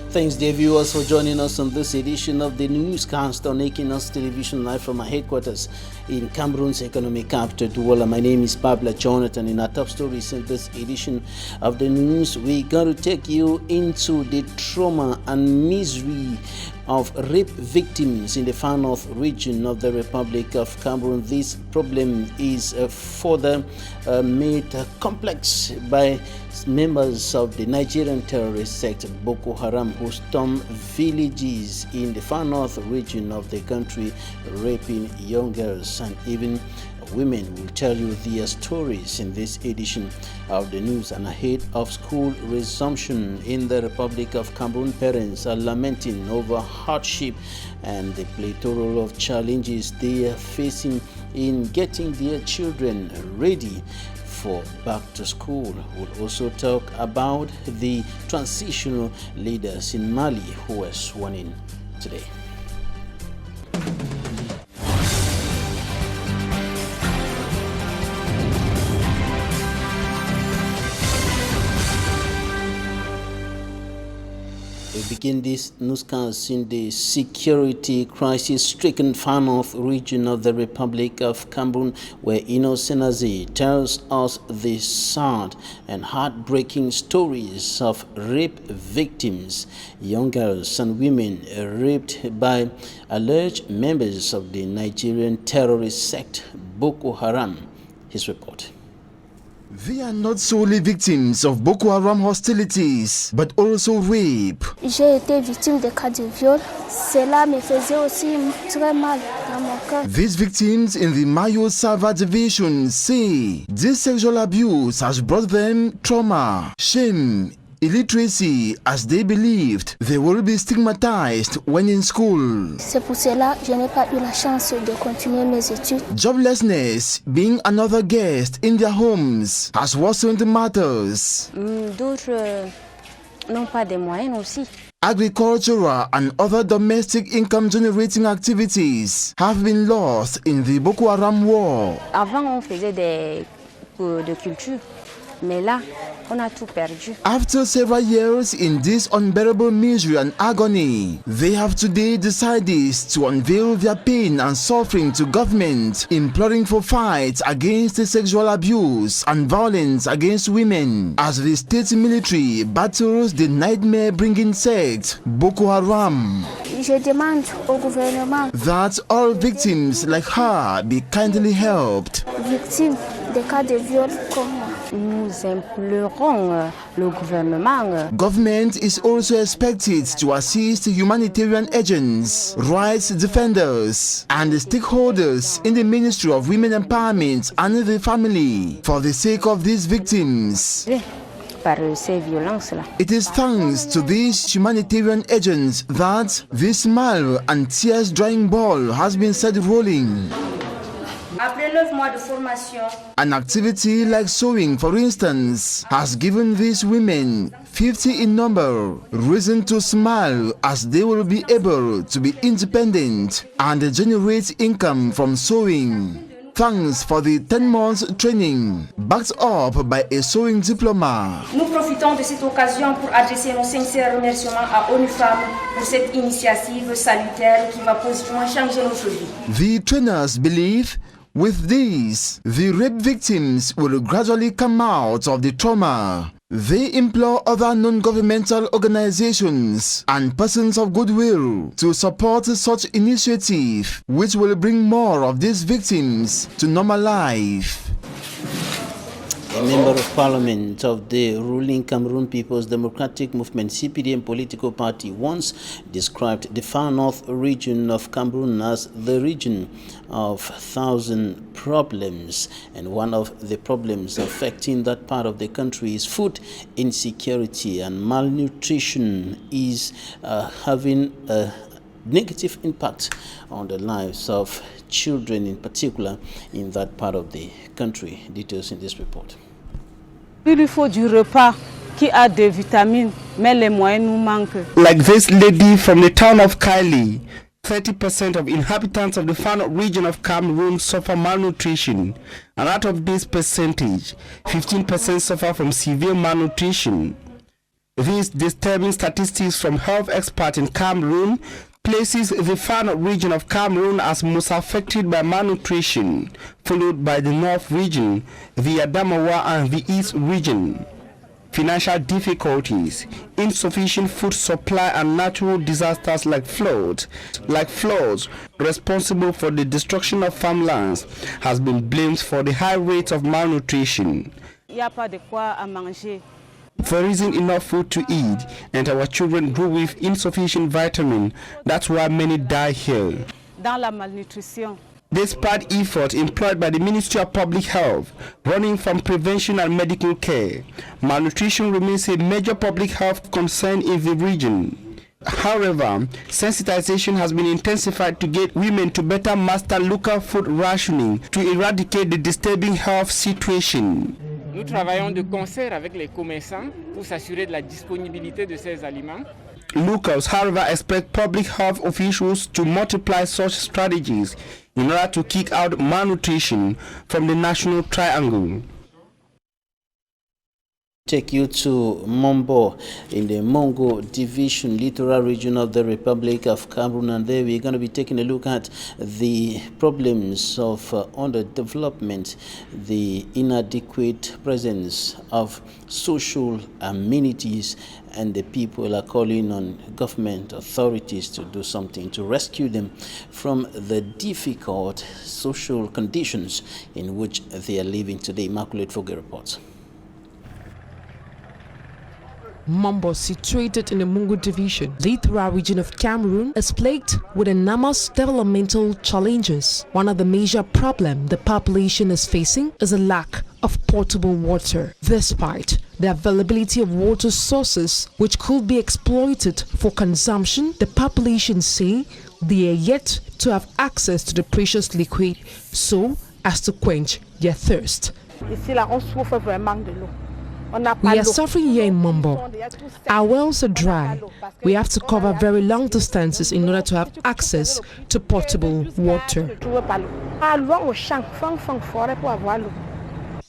Thanks, dear viewers, for joining us on this edition of the newscast on Équinoxe Television, live from our headquarters in Cameroon's economic capital, Douala. My name is Pablo Jonathan. In our top stories in this edition of the news, we got to take you into the trauma and misery of rape victims in the far north region of the Republic of Cameroon. This problem is further made complex by members of the Nigerian terrorist sect Boko Haram, who storm villages in the far north region of the country, raping young girls and even women. Will tell you their stories in this edition of the news. And ahead of school resumption in the Republic of Cameroon, parents are lamenting over hardship and the plethora of challenges they are facing in getting their children ready for back to school. We'll also talk about the transitional leaders in Mali who were sworn in today. We begin this newscast in the security crisis-stricken far north region of the Republic of Cameroon, where Equinoxe tells us the sad and heartbreaking stories of rape victims, young girls and women raped by alleged members of the Nigerian terrorist sect Boko Haram. His report. They are not solely victims of Boko Haram hostilities, but also rape. J'ai été victime de cas de viol. Cela me faisait aussi très mal dans mon cœur. These victims in the Mayo Sava division say this sexual abuse has brought them trauma, shame, illiteracy, as they believed they will be stigmatized when in school. C'est pour cela que je n'ai pas eu la chance de continuer mes études. Joblessness, being another guest in their homes, has worsened matters. D'autres n'ont pas de moyens aussi. Agricultural and other domestic income generating activities have been lost in the Boko Haram war. Avant, on faisait des cours de culture, mais là, on a tout perdu. After several years in this unbearable misery and agony, they have today decided to unveil their pain and suffering to government, imploring for fights against the sexual abuse and violence against women, as the state military battles the nightmare-bringing sect Boko Haram. Je demande au gouvernement That all victims like her be kindly helped. victimes de cas de viol comme moi. Nous implorons le gouvernement. Government is also expected to assist humanitarian agents, rights defenders, and stakeholders in the Ministry of Women Empowerment and the Family for the sake of these victims. Par ces violences-là. It is thanks to these humanitarian agents that this smile and tears drying ball has been set rolling. Après 9 mois de formation, An activity like sewing, for instance, has given these women, 50 in number, reason to smile, as they will be able to be independent and generate income from sewing. Thanks for the 10 months training, backed up by a sewing diploma. nous profitons de cette occasion pour adresser nos sincères remerciements à ONU Femmes pour cette initiative salutaire qui va positivement changer notre vie. The trainers believe with this, the rape victims will gradually come out of the trauma. They implore other non-governmental organizations and persons of goodwill to support such initiative, which will bring more of these victims to normal life. A member of parliament of the ruling Cameroon People's Democratic Movement (CPDM) political party once described the far north region of Cameroon as the region of 1,000 problems, and one of the problems affecting that part of the country is food insecurity, and malnutrition is having a negative impact on the lives of children, in particular in that part of the country. Details in this report. Il lui faut du repas qui a des vitamines, mais les moyens nous manquent. Like this lady from the town of Kylie, 30% of inhabitants of the far north region of Cameroon suffer malnutrition, and out of this percentage, 15% suffer from severe malnutrition. These disturbing statistics from health experts in Cameroon places the Far North region of Cameroon as most affected by malnutrition, followed by the North region, the Adamawa and the East region. Financial difficulties, insufficient food supply and natural disasters like floods responsible for the destruction of farmlands has been blamed for the high rate of malnutrition. There isn't enough food to eat and our children grow with insufficient vitamin. That's why many die here. Despite efforts employed by the Ministry of Public Health, running from prevention and medical care, malnutrition remains a major public health concern in the region. However, sensitization has been intensified to get women to better master local food rationing to eradicate the disturbing health situation. Nous travaillons de concert avec les commerçants pour s'assurer de la disponibilité de ces aliments. Locals, however, expect public health officials to multiply such strategies in order to kick out malnutrition from the national triangle. Take you to Mombo in the Mongo Division, littoral region of the Republic of Cameroon, and there we're going to be taking a look at the problems of underdevelopment, the inadequate presence of social amenities, and the people are calling on government authorities to do something to rescue them from the difficult social conditions in which they are living today. Immaculate Foge reports. Mombo, situated in the Mungo Division, littoral region of Cameroon, is plagued with enormous developmental challenges. One of the major problems the population is facing is a lack of potable water. Despite the availability of water sources which could be exploited for consumption, the population say they are yet to have access to the precious liquid so as to quench their thirst. We are suffering here in Mombo. Our wells are dry. We have to cover very long distances in order to have access to potable water.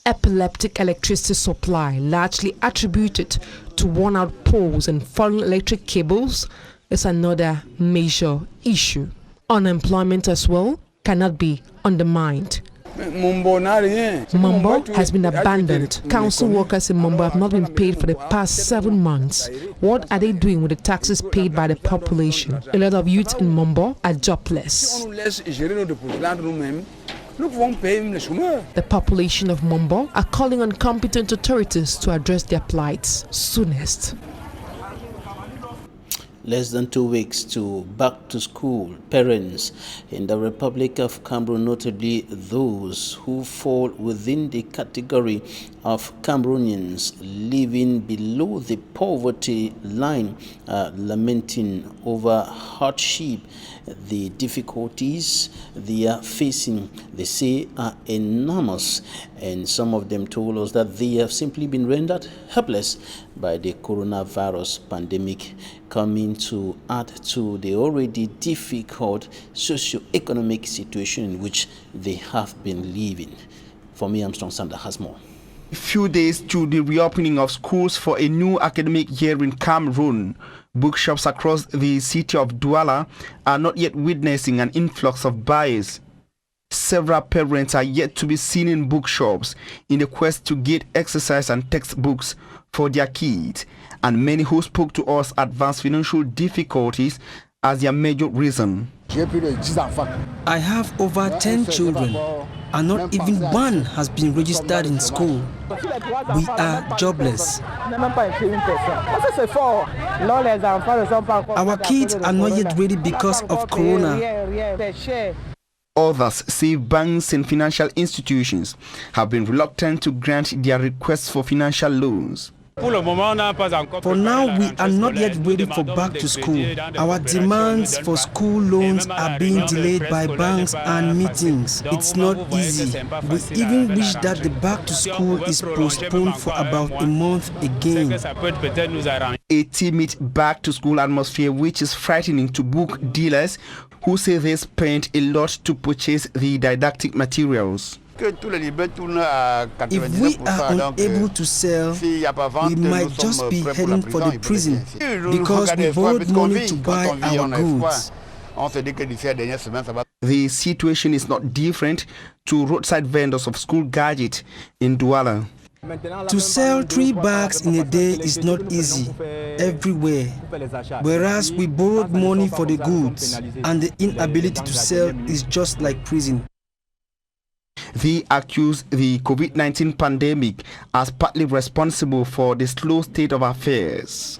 Epileptic electricity supply, largely attributed to worn-out poles and fallen electric cables, is another major issue. Unemployment as well cannot be undermined. Mombo has been abandoned. Council workers in Mombo have not been paid for the past 7 months. What are they doing with the taxes paid by the population? A lot of youths in Mombo are jobless. The population of Mombo are calling on competent authorities to address their plights soonest. Less than 2 weeks to back to school, parents in the Republic of Cameroon, notably those who fall within the category of Cameroonians living below the poverty line, lamenting over hardship. The difficulties they are facing, they say, are enormous, and some of them told us that they have simply been rendered helpless by the coronavirus pandemic, coming to add to the already difficult socio-economic situation in which they have been living. For me, Armstrong Sander has more. A few days to the reopening of schools for a new academic year in Cameroon, bookshops across the city of Douala are not yet witnessing an influx of buyers. Several parents are yet to be seen in bookshops in the quest to get exercise and textbooks for their kids, and many who spoke to us advanced financial difficulties as their major reason. I have over 10 children, and not even one has been registered in school. We are jobless. Our kids are not yet ready because of Corona. Others say banks and financial institutions have been reluctant to grant their requests for financial loans. For now, we are not yet ready for back to school. Our demands for school loans are being delayed by banks and meetings. It's not easy. We even wish that the back to school is postponed for about a month again. A timid back to school atmosphere which is frightening to book dealers who say they spent a lot to purchase the didactic materials. If we are unable to sell, we might just be heading for the prison because we borrowed money to buy our goods. The situation is not different to roadside vendors of school gadgets in Douala. To sell 3 bags in a day is not easy everywhere, whereas we borrowed money for the goods, and the inability to sell is just like prison. They accuse the COVID-19 pandemic as partly responsible for the slow state of affairs.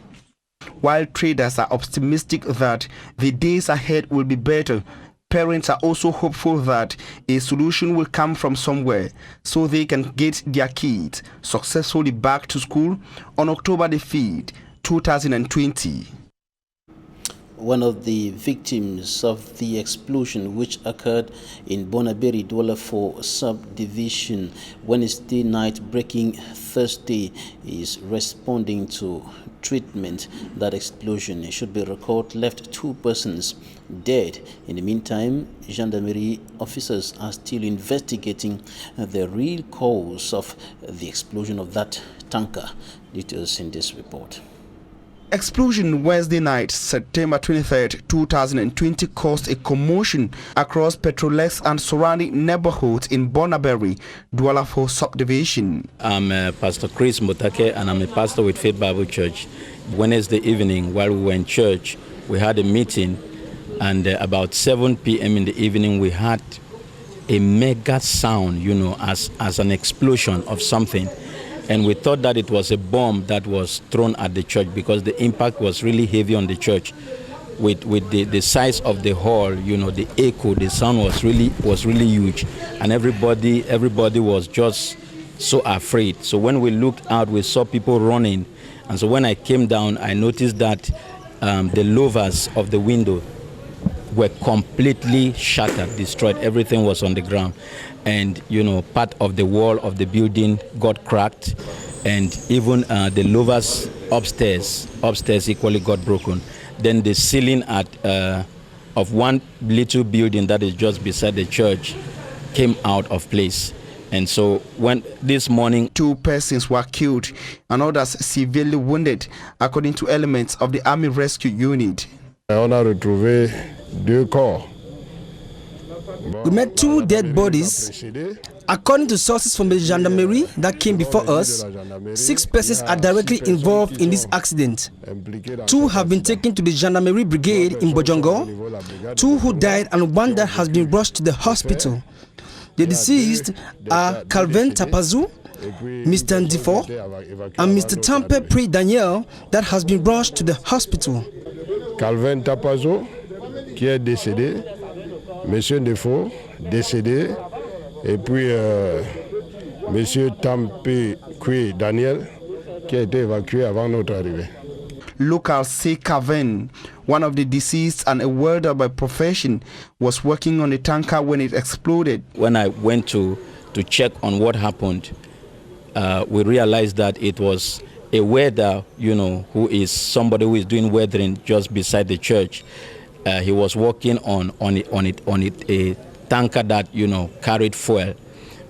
While traders are optimistic that the days ahead will be better, parents are also hopeful that a solution will come from somewhere so they can get their kids successfully back to school on October the 5th, 2020. One of the victims of the explosion which occurred in Bonaberi Douala 4 subdivision Wednesday night breaking Thursday is responding to treatment. That explosion, it should be recorded, left 2 persons dead. In the meantime, gendarmerie officers are still investigating the real cause of the explosion of that tanker. Details in this report. Explosion Wednesday night, September 23rd, 2020 caused a commotion across Petrolex and surrounding neighborhoods in Bonaberi, Douala 4 subdivision. I'm Pastor Chris Motake and I'm a pastor with Faith Bible Church. Wednesday evening, while we were in church, we had a meeting, and about 7 p.m. in the evening we had a mega sound, you know, as an explosion of something. And we thought that it was a bomb that was thrown at the church because the impact was really heavy on the church. With the size of the hall, you know, the echo, the sound was really huge, and everybody was just so afraid. So when we looked out, we saw people running, and so when I came down, I noticed that the louvers of the window were completely shattered, destroyed. Everything was on the ground. And, you know, part of the wall of the building got cracked, and even the louvers upstairs equally got broken. Then the ceiling of one little building that is just beside the church came out of place. And so when this morning 2 persons were killed and others severely wounded, according to elements of the Army Rescue Unit. On a retrouvé 2 corps. We met 2 dead bodies. According to sources from the gendarmerie that came before us, 6 persons are directly involved in this accident. 2 have been taken to the gendarmerie brigade in Bojongo, 2 who died and 1 that has been rushed to the hospital. The deceased are Calvin Tapazu, Mr. Ndifo, and Mr. Tampe Pri Daniel that has been rushed to the hospital. Calvin Tapazo, qui est décédé, Monsieur Ndifo, décédé, et puis Monsieur Tampe Pri Daniel, qui a été évacué avant notre arrivée. Locals say Calvin, one of the deceased and a welder by profession, was working on the tanker when it exploded. When I went to check on what happened, we realized that it was a welder, you know, who is somebody who is doing welding just beside the church. He was working on a tanker that, you know, carried fuel,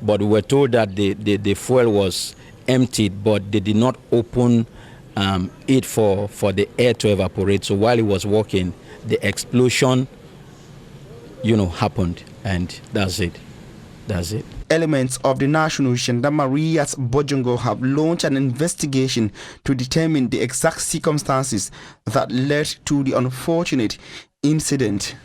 but we were told that the fuel was emptied, but they did not open it for the air to evaporate. So while he was working, the explosion, you know, happened, and that's it. Elements of the National Gendarmerie at Bojongo have launched an investigation to determine the exact circumstances that led to the unfortunate incident.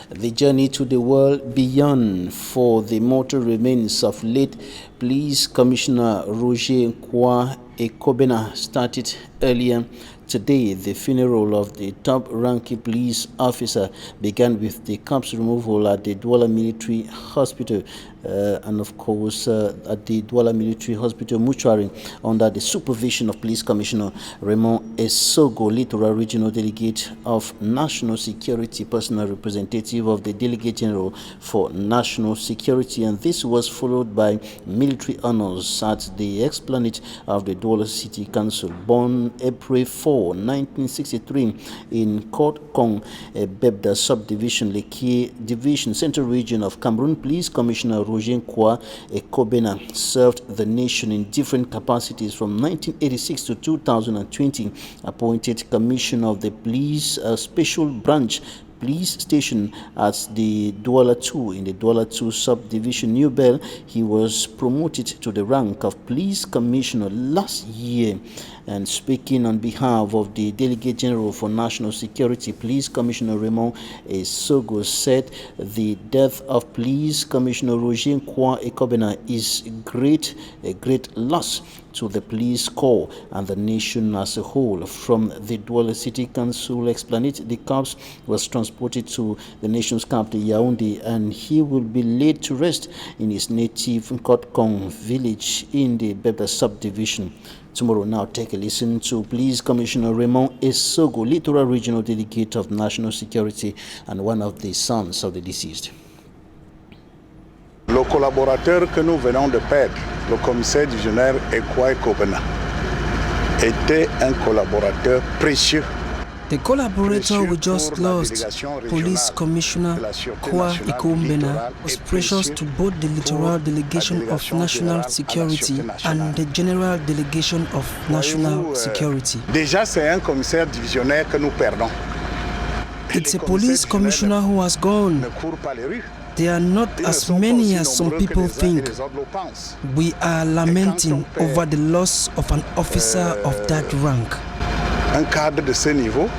The journey to the world beyond for the mortal remains of late Police Commissioner Roger Nkwa Ekobena started earlier today. The funeral of the top-ranking police officer began with the corpse removal at the Douala Military Hospital and of course at the Douala Military Hospital mortuary under the supervision of Police Commissioner Raymond Esogo, Littoral Regional Delegate of National Security, personal representative of the Delegate General for National Security, and this was followed by military honors at the Esplanade of the Douala City Council. Born April 4, Corps, 1963, in Kot Kong, Bebda Subdivision, Leki Division, Central Region of Cameroon. Police Commissioner Roger Nkwa Ekobena served the nation in different capacities from 1986 to 2020, appointed Commissioner of the Police Special Branch Police Station at the Douala 2 in the Douala 2 Subdivision, New Bell. He was promoted to the rank of Police Commissioner last year. And speaking on behalf of the Delegate General for National Security, Police Commissioner Raymond Esogo said the death of Police Commissioner Roger Nkwa Ekobena is a great loss to the police corps and the nation as a whole. From the Douala City Council Esplanade, the corpse was transported to the nation's capital, Yaoundé, and he will be laid to rest in his native Kotkong village in the Bebda subdivision. Tomorrow, now take a listen to Police Commissioner Raymond Esogo, Littoral Regional Delegate of National Security and one of the sons of the deceased. Le collaborateur que nous venons de perdre, le commissaire divisionnaire Ekwa Ekobena, était un collaborateur précieux. The collaborator we just lost, Police Commissioner Kwa Ekobena, was precious to both the Littoral Delegation of National Security and the General Delegation of National Security. Déjà, c'est un commissaire divisionnaire que nous perdons. It's a police commissioner who has gone. There are not as many as some people think. We are lamenting over the loss of an officer of that rank. Un cadre de ce niveau,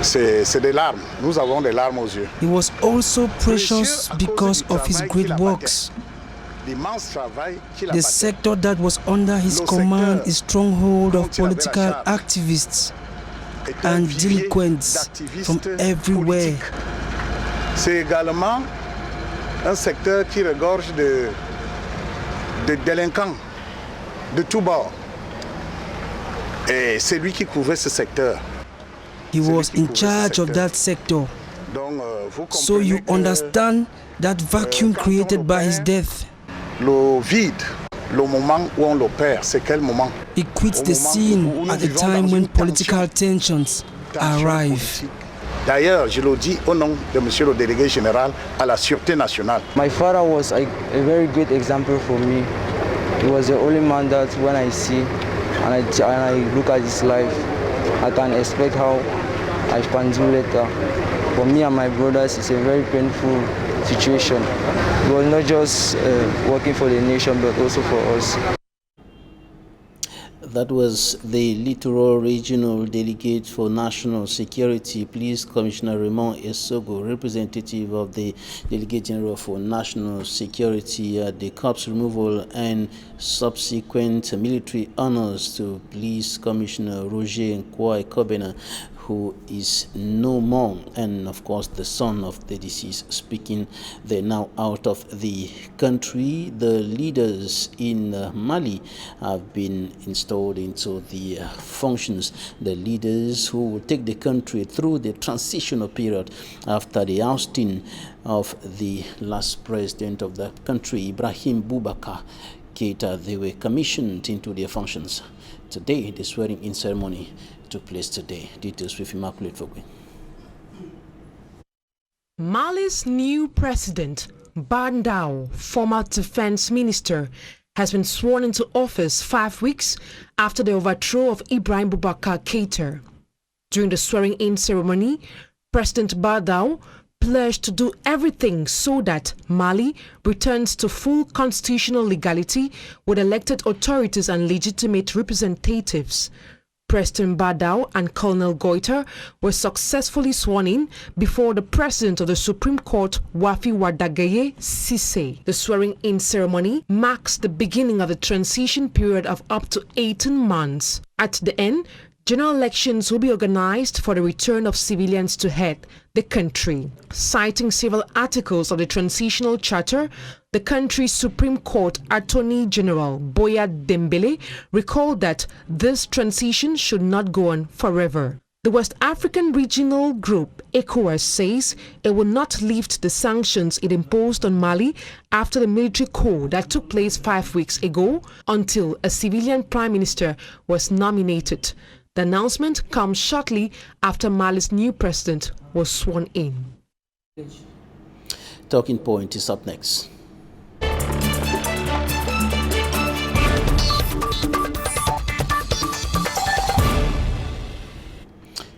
c'est des larmes. Nous avons des larmes aux yeux. He was also precious because of his great works. The sector that was under his command is stronghold of political activists and delinquents from everywhere. C'est également un secteur qui regorge de délinquants de tous bords. Et c'est lui qui couvrait ce secteur. He was in charge of that sector. So you understand that vacuum created by his death. Le vide, le moment où on l'opère, c'est quel moment? He quits the scene at a time when political tensions arrive. D'ailleurs, je le dis au nom de Monsieur le Délégué Général à la Sûreté Nationale. My father was a very great example for me. He was the only man that when I see and I look at his life, I can expect how I can do later. For me and my brothers, it's a very painful situation. It was not just working for the nation, but also for us. That was the Littoral Regional Delegate for National Security, Police Commissioner Raymond Esogo, representative of the Delegate General for National Security, the corpse removal and subsequent military honors to Police Commissioner Roger Nkwa Ekobena, who is no more, and of course the son of the deceased speaking. They're now out of the country. The leaders in Mali have been installed into the functions. The leaders who will take the country through the transitional period after the ousting of the last president of the country, Ibrahim Boubacar Keita. They were commissioned into their functions. Today, the swearing-in ceremony took place today. Details with Immaculate Fogwe. Mali's new president, Bandao, former defense minister, has been sworn into office 5 weeks after the overthrow of Ibrahim Boubacar Keita. During the swearing-in ceremony, President Bandao pledged to do everything so that Mali returns to full constitutional legality with elected authorities and legitimate representatives. President Bandao and Colonel Goiter were successfully sworn in before the President of the Supreme Court, Wafi Wadagaye Sise. The swearing-in ceremony marks the beginning of the transition period of up to 18 months. At the end, general elections will be organized for the return of civilians to head the country. Citing several articles of the Transitional Charter, the country's Supreme Court Attorney General Boya Dembele recalled that this transition should not go on forever. The West African Regional Group, ECOWAS, says it will not lift the sanctions it imposed on Mali after the military coup that took place 5 weeks ago until a civilian prime minister was nominated. The announcement comes shortly after Mali's new president was sworn in. Talking Point is up next.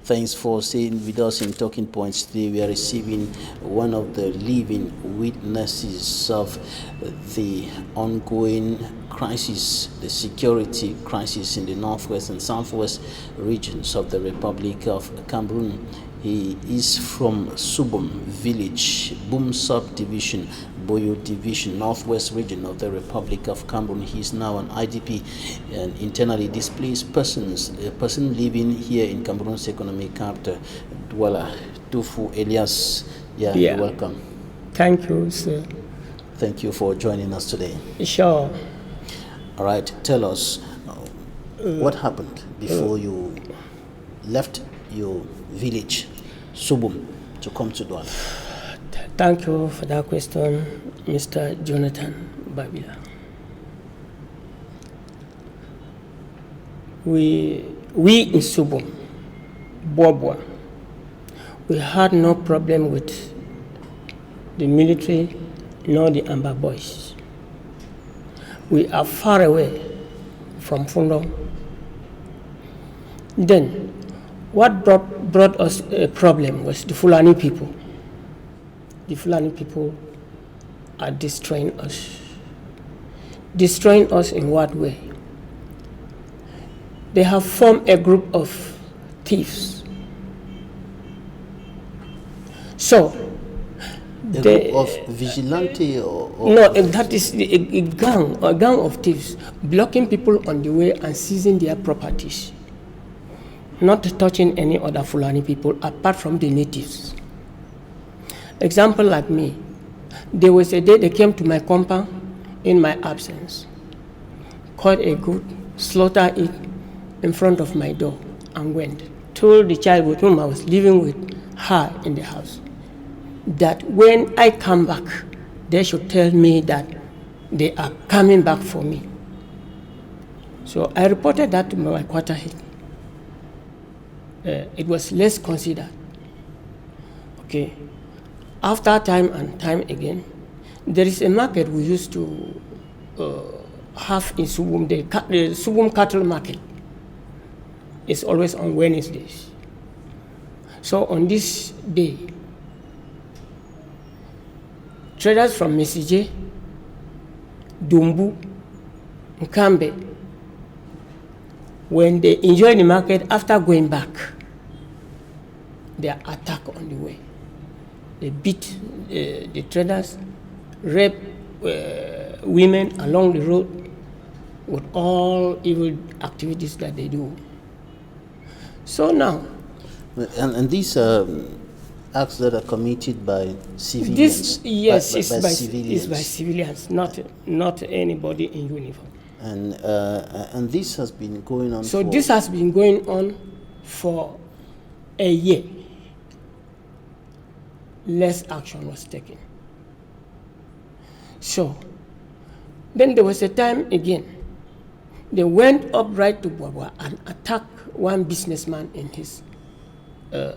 Thanks for staying with us in Talking Points. Today we are receiving one of the living witnesses of the ongoing crisis, the security crisis in the northwest and southwest regions of the Republic of Cameroon. He is from Suburb village, Boom Subdivision, Boyo Division, northwest region of the Republic of Cameroon. He is now an IDP, an internally displaced a person living here in Cameroon's economic capital, Douala. Tufu Elias, you're welcome. Thank you, sir. Thank you for joining us today. Sure. All right, tell us what happened before you left your village, Suburb, to come to Douala. Thank you for that question, Mr. Jonathan Babila. We in Suburb, Boboa, we had no problem with the military nor the Amber Boys. We are far away from Fundo. Then, what brought us a problem was the Fulani people. The Fulani people are destroying us. Destroying us in what way? They have formed a group of thieves. So, a group of vigilante or no, that is a gang of thieves, blocking people on the way and seizing their properties, not touching any other Fulani people apart from the natives. Example like me, there was a day they came to my compound in my absence, caught a goat, slaughtered it in front of my door and went. Told the child with whom I was living with her in the house that when I come back, they should tell me that they are coming back for me. So I reported that to my quarter head. It was less considered. Okay. After time and time again, there is a market we used to have in Suburb, the Suburb cattle market. It's always on Wednesdays. So on this day, traders from Mesije, Dumbu, Nkambe, when they enjoy the market, after going back, they are attacked on the way. They beat the traders, rape women along the road with all evil activities that they do. So now... And these acts that are committed by civilians? Yes, it's by civilians, not anybody in uniform. And this has been going on this has been going on for a year. Less action was taken. So, then there was a time again, they went up right to Boboa and attacked one businessman in his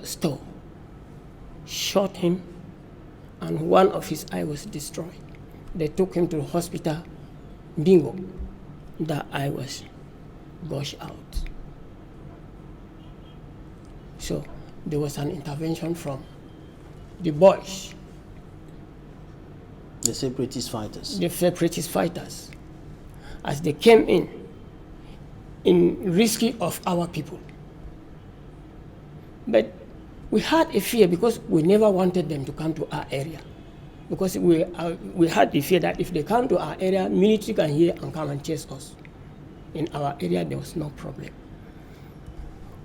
store, shot him, and one of his eye was destroyed. They took him to the hospital, bingo, that eye was gushed out. So, there was an intervention from the boys. The separatist fighters. The separatist fighters. As they came in risky of our people. But we had a fear because we never wanted them to come to our area. Because we had the fear that if they come to our area, military can hear and come and chase us. In our area, there was no problem.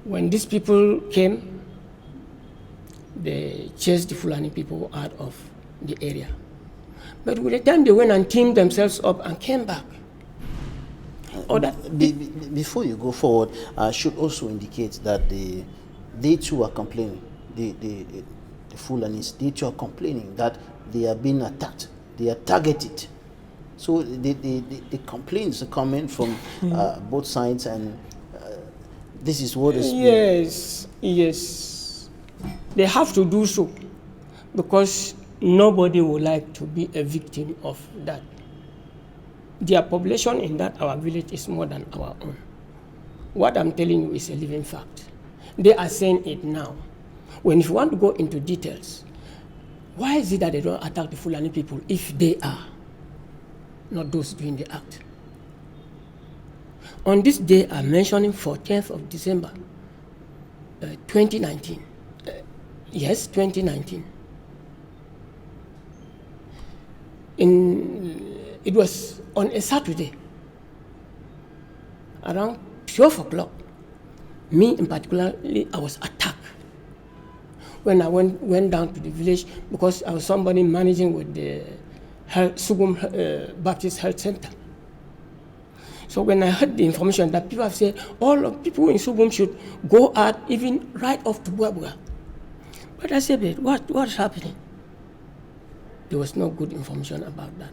When these people came, they chased the Fulani people out of the area. But with the time they went and teamed themselves up and came back. Before you go forward, I should also indicate that they too are complaining. The Fulanis, they too are complaining that they are being attacked. They are targeted. So the complaints are coming from both sides, and This is what is... Yes, yes. They have to do so because nobody would like to be a victim of that. Their population in that our village is more than our own. What I'm telling you is a living fact. They are saying it now. When you want to go into details, why is it that they don't attack the Fulani people if they are not those doing the act? On this day, I'm mentioning 14th of December, 2019. Yes, 2019. It was on a Saturday, around 12 o'clock. Me in particular, I was attacked. When I went down to the village, because I was somebody managing with the Suburb Baptist Health Center. So when I heard the information that people have said, all of people in Suburb should go out, even right off to Buabua. But I said, what's happening? There was no good information about that.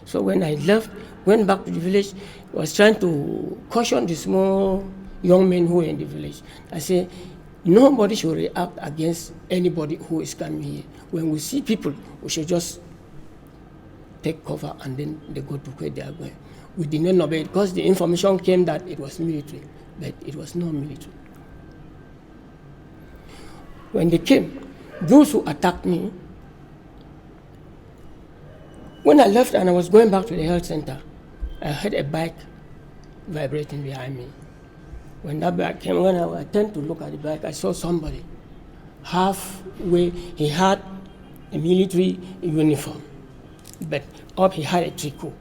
So when I left, went back to the village, I was trying to caution the small young men who were in the village. I said, nobody should react against anybody who is coming here. When we see people, we should just take cover and then they go to where they are going. We did not know it because the information came that it was military, but it was not military. When they came, those who attacked me, when I left and I was going back to the health center, I heard a bike vibrating behind me. When that bike came, when I turned to look at the bike, I saw somebody halfway. He had a military uniform, but up he had a tricot.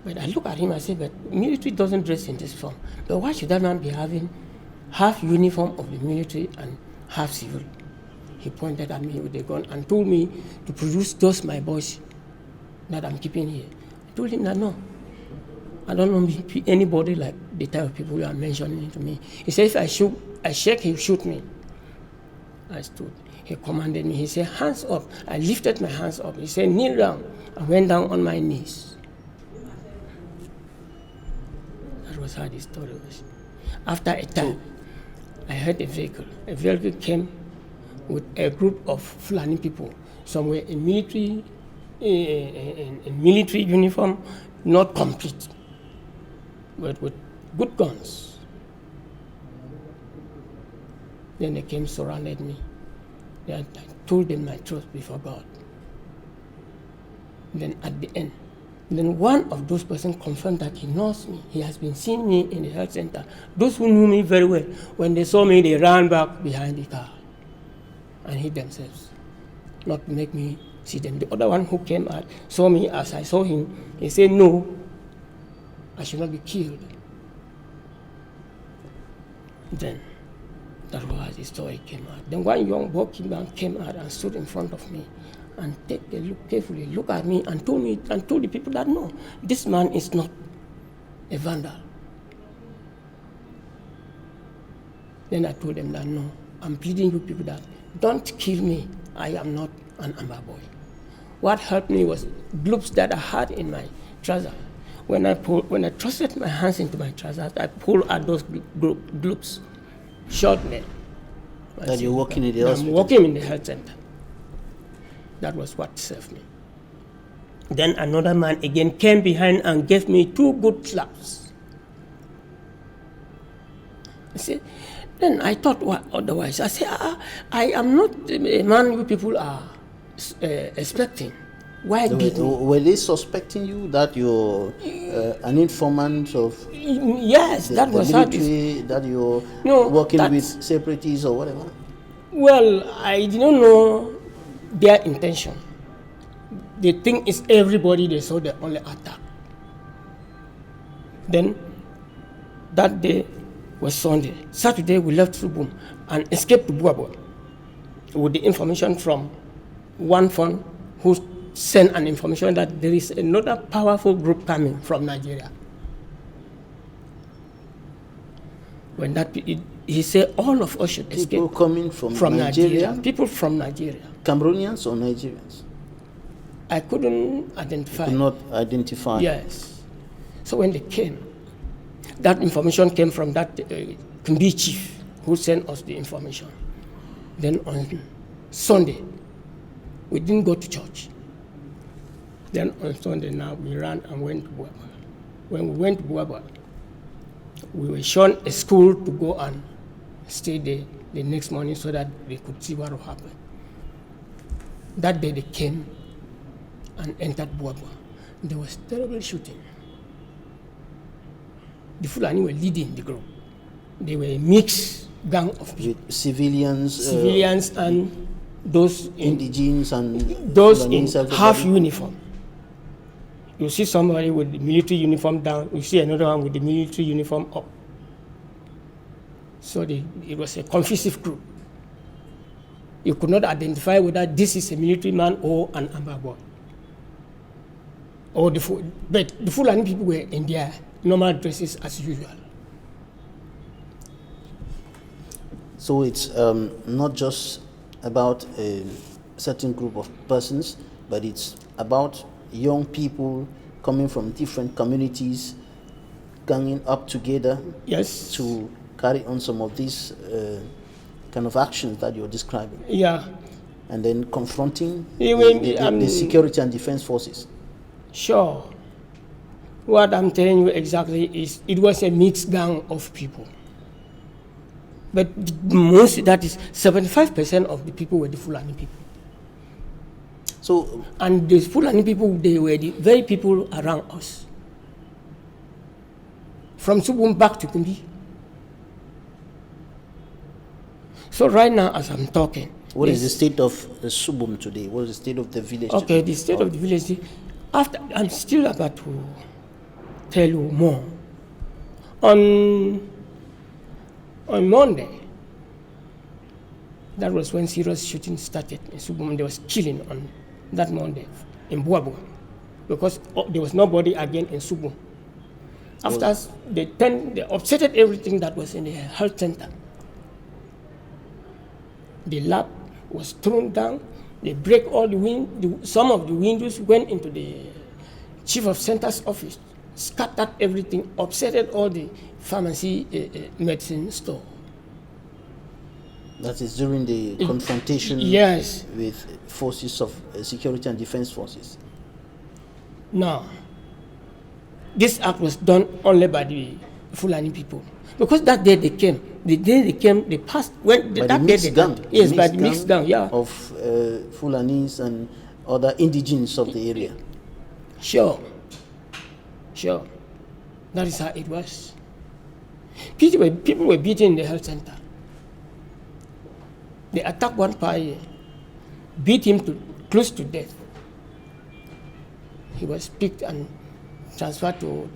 But I look at him, I say, but military doesn't dress in this form. But why should that man be having half uniform of the military and half civil? He pointed at me with a gun and told me to produce those my boys that I'm keeping here. I told him that no, I don't want to be anybody like the type of people you are mentioning to me. He said, if I shake, he'll shoot me. I stood. He commanded me. He said, hands up. I lifted my hands up. He said, kneel down. I went down on my knees. That was how the story was. After a time, I heard a vehicle. A vehicle came with a group of Fulani people. Some were in military uniform, not complete, but with good guns. Then they came, surrounded me. Then I told them my truth before God. Then at the end, then one of those persons confirmed that he knows me. He has been seeing me in the health center. Those who knew me very well, when they saw me, they ran back behind the car and hid themselves, not to make me see them. The other one who came out saw me as I saw him. He said, no, I should not be killed. Then that was how the story came out. Then one young boy came out and stood in front of me and take a look carefully, look at me and told the people that no, this man is not a vandal. Then I told them that no, I'm pleading with people that don't kill me. I am not an Amba boy. What helped me was gloops that I had in my trousers. When I thrusted my hands into my trousers, I pulled out those gloops, shot me. That you're working in the hospital? I'm working in the health center. That was what saved me. Then another man again came behind and gave me 2 good slaps. I said, then I thought what otherwise. I said, I am not a man you people are expecting. Why beat me? Were they suspecting you that you're an informant of yes, that was military, that you're working with separatists or whatever? Well, I didn't know their intention. They think it's everybody they saw the only attack. Then that day was Sunday. Saturday we left Suburb and escaped to Buabua with the information from one phone who sent an information that there is another powerful group coming from Nigeria. When that he said all of us should escape. People coming from Nigeria. People from Nigeria. Cameroonians or Nigerians? I couldn't identify. You could not identify? Yes. So when they came, that information came from that Kumbi chief who sent us the information. Then on Sunday, we didn't go to church. Then on Sunday now, we ran and went to Buaba. When we went to Buaba, we were shown a school to go and stay there the next morning so that they could see what will happen. That day they came and entered Buaba. There was terrible shooting. The Fulani were leading the group. They were a mixed gang of people. With civilians And those indigenes and those Fulanis, in half uniform. You see somebody with the military uniform down, you see another one with the military uniform up. So it was a confusive group. You could not identify whether this is a military man or an armed boy. But the Fulani people were in their normal dresses as usual. So it's not just about a certain group of persons, but it's about young people coming from different communities, ganging up together, yes, to carry on some of these kind of actions that you're describing. Yeah. And then confronting the security and defense forces. Sure. What I'm telling you exactly is it was a mixed gang of people. But that is 75% of the people were the Fulani people. So, and the Fulani people, they were the very people around us. From Subum back to Kumbi. So right now, as I'm talking, what is the state of Subum today? What is the state of the village today? Okay, the state of the village. After, I'm still about to tell you more. On Monday, that was when serious shooting started in Subum. There was killing on that Monday in Buabo because there was nobody again in Subum. After they upsetted everything that was in the health center. The lab was thrown down. They break all some of the windows, went into the chief of center's office, scattered everything, upsetted all the pharmacy medicine store. That is during the confrontation with forces of security and defense forces. No. This act was done only by the Fulani people. Because that day they came. The day they came, they passed. By the mixed gang? Yes, by the mixed gang, yeah. Of Fulanis and other indigenes of the area. Sure. That is how it was. People were beaten in the health center. They attacked one guy, beat him close to death. He was picked and transferred to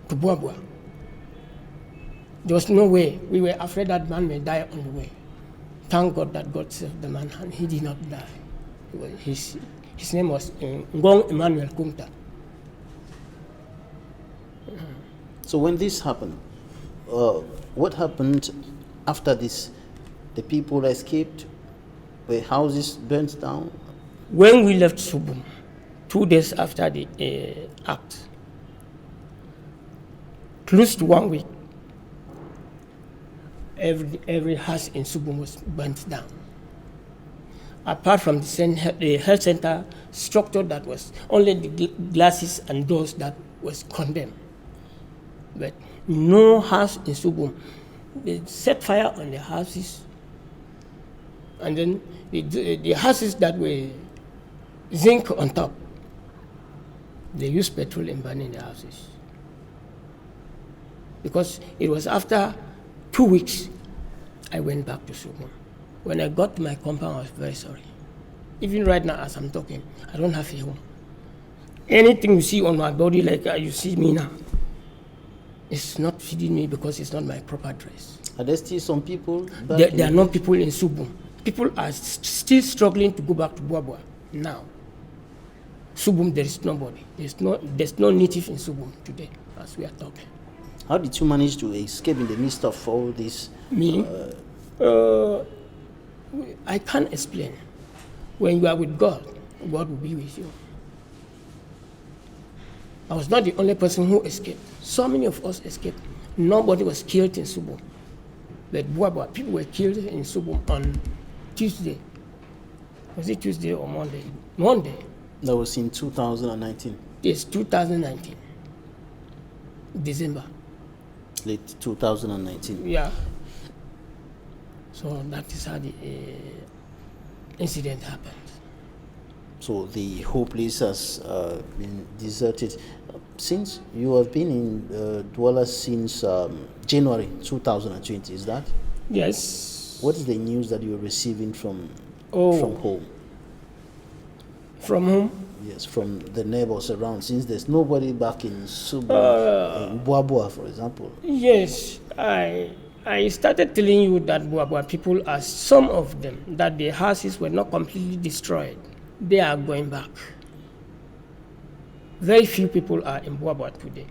Buabua. There was no way. We were afraid that man may die on the way. Thank God that God saved the man and he did not die. His name was Ngong Emmanuel Kumta. So when this happened, what happened after this? The people escaped, the houses burnt down? When we left Subum, 2 days after the act, close to 1 week, every house in Subum was burnt down. Apart from the health center structure that was only the glasses and doors that was condemned. But no house in Subum. They set fire on the houses. And then the houses that were zinc on top, they used petrol in burning the houses. Because it was after 2 weeks, I went back to Subum. When I got to my compound, I was very sorry. Even right now, as I'm talking, I don't have a home. Anything you see on my body, like you see me now, it's not feeding me because it's not my proper dress. Are there still some people? There are no people in Subum. People are still struggling to go back to Buabua now. Subum, there is nobody. There's no native in Subum today, as we are talking. How did you manage to escape in the midst of all this? Me? I can't explain. When you are with God, God will be with you. I was not the only person who escaped. So many of us escaped. Nobody was killed in Subum. But Buabua, people were killed in Subum on Tuesday. Was it Tuesday or Monday? Monday. That was in 2019. Yes, 2019. December. Late 2019. Yeah. So that is how the incident happened. So the whole place has been deserted. Since you have been in Douala since January 2020, is that? Yes. What is the news that you're receiving from home? From whom? Yes, from the neighbors around, since there's nobody back in Suburb, in Buabua, for example. Yes, I started telling you that Buabua people are some of them, that their houses were not completely destroyed. They are going back. Very few people are in Buabua today.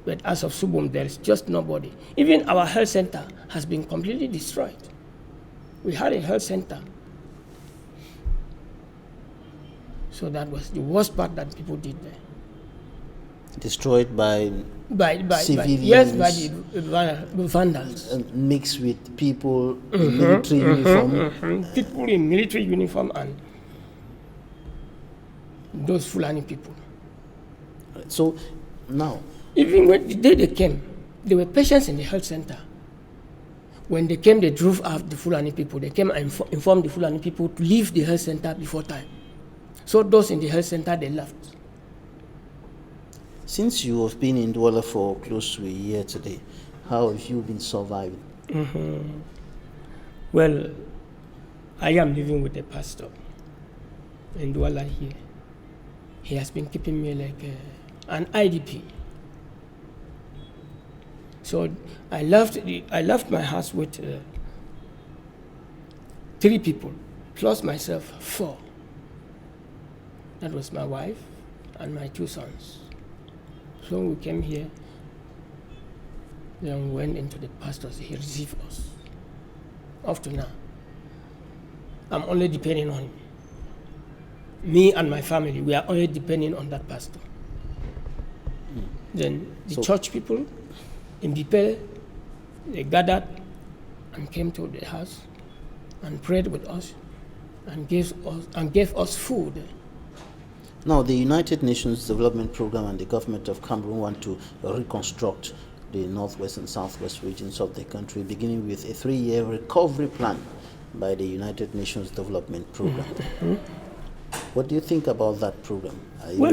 But as of Subum, there is just nobody. Even our health center has been completely destroyed. We had a health center. So that was the worst part that people did there. Destroyed by civilians? Yes, by the vandals. Mixed with people in military uniform? People in military uniform and those Fulani people. So now, even when the day they came, there were patients in the health center. When they came, they drove out the Fulani people. They came and informed the Fulani people to leave the health center before time. So those in the health center, they left. Since you have been in Douala for close to a year today, how have you been surviving? Well, I am living with a pastor in Douala here. He has been keeping me like an IDP. So I left my house with 3 people, plus myself 4. That was my wife and my 2 sons. So we came here, then we went into the pastor's. He received us. Up to now, I'm only depending on him. Me and my family, we are only depending on that pastor. Then the church people in Bipe, they gathered and came to the house and prayed with us and gave us food. Now, the United Nations Development Program and the government of Cameroon want to reconstruct the northwest and southwest regions of the country, beginning with a 3-year recovery plan by the United Nations Development Program. What do you think about that program? Are you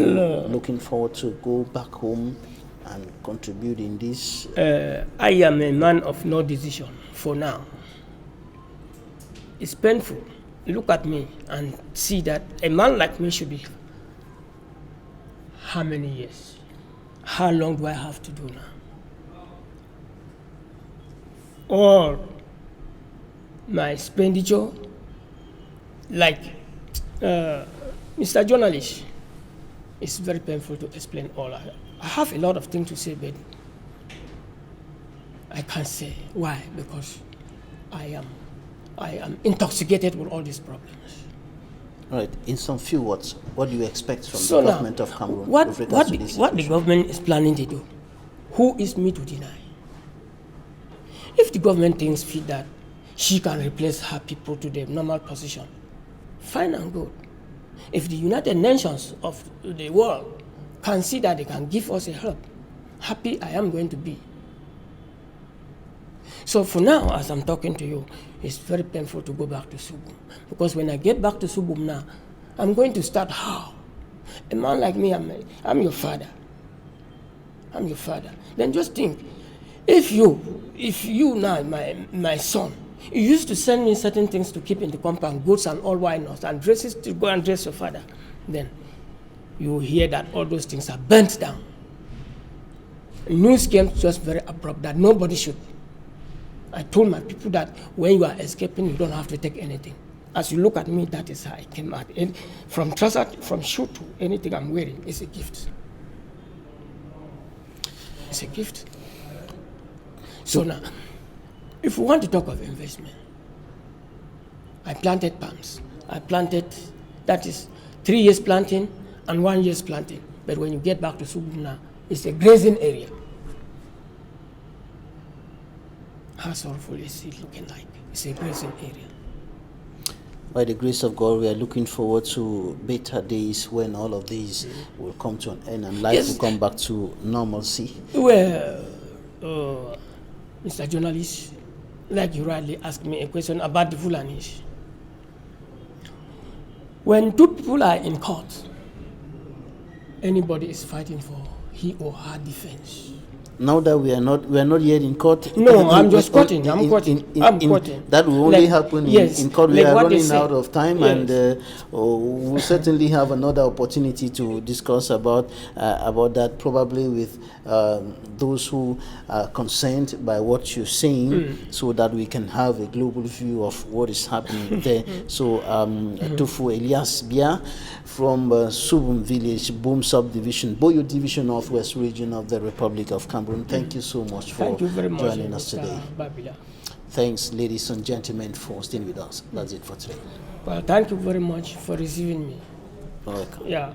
looking forward to go back home and contribute in this? I am a man of no decision for now. It's painful. Look at me and see that a man like me should be. How many years? How long do I have to do now? Or my expenditure, like Mr. Journalist, it's very painful to explain all. I have a lot of things to say, but I can't say. Why? Because I am intoxicated with all these problems. All right, in some few words, what do you expect from the government of Cameroon? What the government is planning to do, who is me to deny? If the government thinks fit that she can replace her people to their normal position, fine and good. If the United Nations of the world can see that they can give us a help, happy I am going to be. So for now, as I'm talking to you, it's very painful to go back to Subum. Because when I get back to Subum now, I'm going to start how? A man like me, I'm your father. I'm your father. Then just think, if you now, my son, you used to send me certain things to keep in the compound, goods and all why not, and dresses to go and dress your father. Then you hear that all those things are burnt down. News came just very abrupt that nobody should. I told my people that when you are escaping, you don't have to take anything. As you look at me, that is how I came out. And from trouser, from shoe to anything I'm wearing, is a gift. It's a gift. So now, if we want to talk of investment, I planted palms. I planted, that is 3 years planting and 1 year's planting. But when you get back to Subum now, it's a grazing area. how sorrowful is it looking like? It's a grazing area. By the grace of God, we are looking forward to better days when all of these will come to an end and life will come back to normalcy. Well, Mr. Journalist, like you rightly asked me a question about the Fulanis. When two people are in court, anybody is fighting for he or her defense. Now that we are not yet in court. No, I'm just quoting. I'm quoting. That will only happen in court. We are running out of time, yes. And we'll certainly have another opportunity to discuss about that, probably with those who are concerned by what you're saying, so that we can have a global view of what is happening there. So, Tufu Elias Bia from Suburb village, Boom subdivision, Boyo division, Northwest region of the Republic of Cameroon. Thank you so much for joining us today. Thanks, ladies and gentlemen, for staying with us. That's it for today. Well, thank you very much for receiving me. Welcome. Yeah.